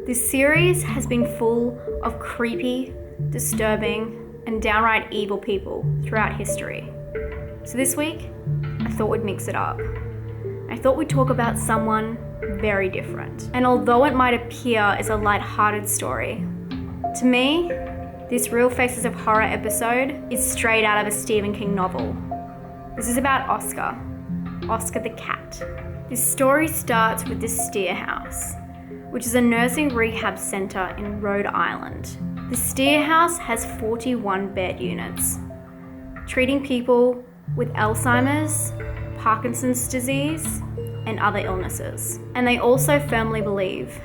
This series has been full of creepy, disturbing, and downright evil people throughout history. So this week, I thought we'd mix it up. I thought we'd talk about someone very different. And although it might appear as a light-hearted story, to me, this Real Faces of Horror episode is straight out of a Stephen King novel. This is about Oscar the cat. This story starts with the Steer House, which is a nursing rehab center in Rhode Island. The Steer House has 41 bed units, treating people with Alzheimer's, Parkinson's disease, and other illnesses. And they also firmly believe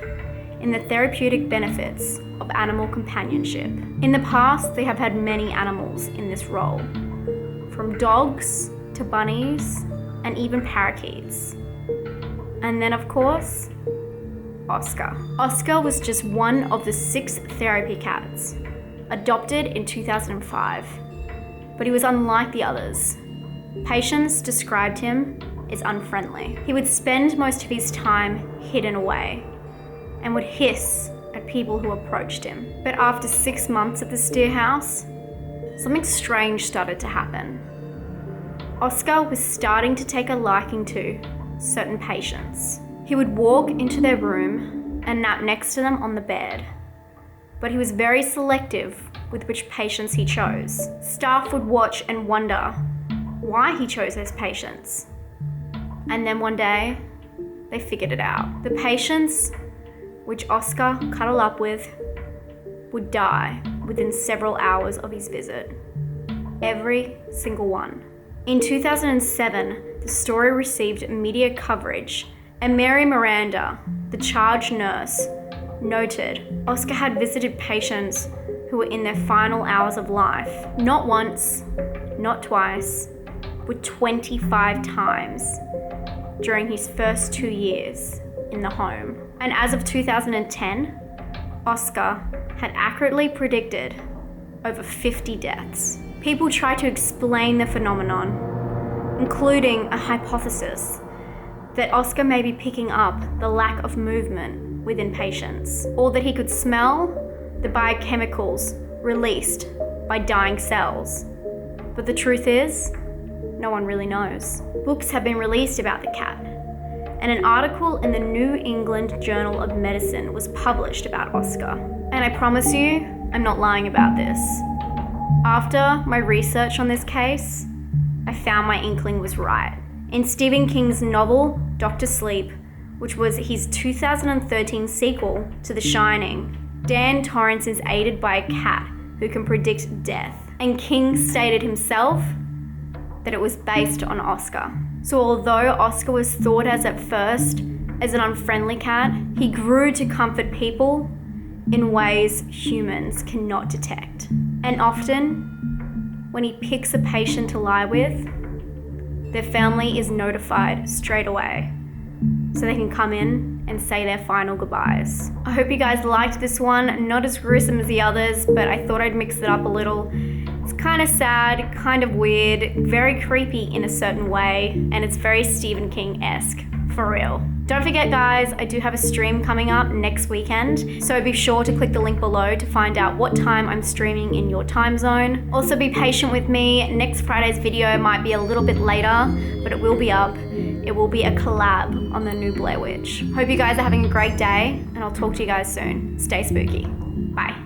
in the therapeutic benefits of animal companionship. In the past, they have had many animals in this role, from dogs to bunnies and even parakeets. And then, of course, Oscar. Oscar was just one of the 6 therapy cats, adopted in 2005, but he was unlike the others. Patients described him as unfriendly. He would spend most of his time hidden away and would hiss at people who approached him. But after 6 months at the Steer House, something strange started to happen. Oscar was starting to take a liking to certain patients. He would walk into their room and nap next to them on the bed, but he was very selective with which patients he chose. Staff would watch and wonder why he chose those patients. And then one day, they figured it out. The patients which Oscar cuddled up with would die within several hours of his visit. Every single one. In 2007, the story received media coverage, and Mary Miranda, the charge nurse, noted Oscar had visited patients who were in their final hours of life, not once, not twice, but 25 times during his first 2 years in the home. And as of 2010, Oscar had accurately predicted over 50 deaths. People try to explain the phenomenon, including a hypothesis that Oscar may be picking up the lack of movement within patients, or that he could smell the biochemicals released by dying cells. But the truth is, no one really knows. Books have been released about the cat, and an article in the New England Journal of Medicine was published about Oscar. And I promise you, I'm not lying about this. After my research on this case, I found my inkling was right. In Stephen King's novel, Dr. Sleep, which was his 2013 sequel to The Shining, Dan Torrance is aided by a cat who can predict death. And King stated himself that it was based on Oscar. So although Oscar was thought as at first as an unfriendly cat, he grew to comfort people in ways humans cannot detect. And often, when he picks a patient to lie with, their family is notified straight away so they can come in and say their final goodbyes. I hope you guys liked this one. Not as gruesome as the others, but I thought I'd mix it up a little. It's kind of sad, kind of weird, very creepy in a certain way, and it's very Stephen King-esque, for real. Don't forget guys, I do have a stream coming up next weekend, so be sure to click the link below to find out what time I'm streaming in your time zone. Also be patient with me, next Friday's video might be a little bit later, but it will be up. It will be a collab on the new Blair Witch. Hope you guys are having a great day, and I'll talk to you guys soon. Stay spooky. Bye.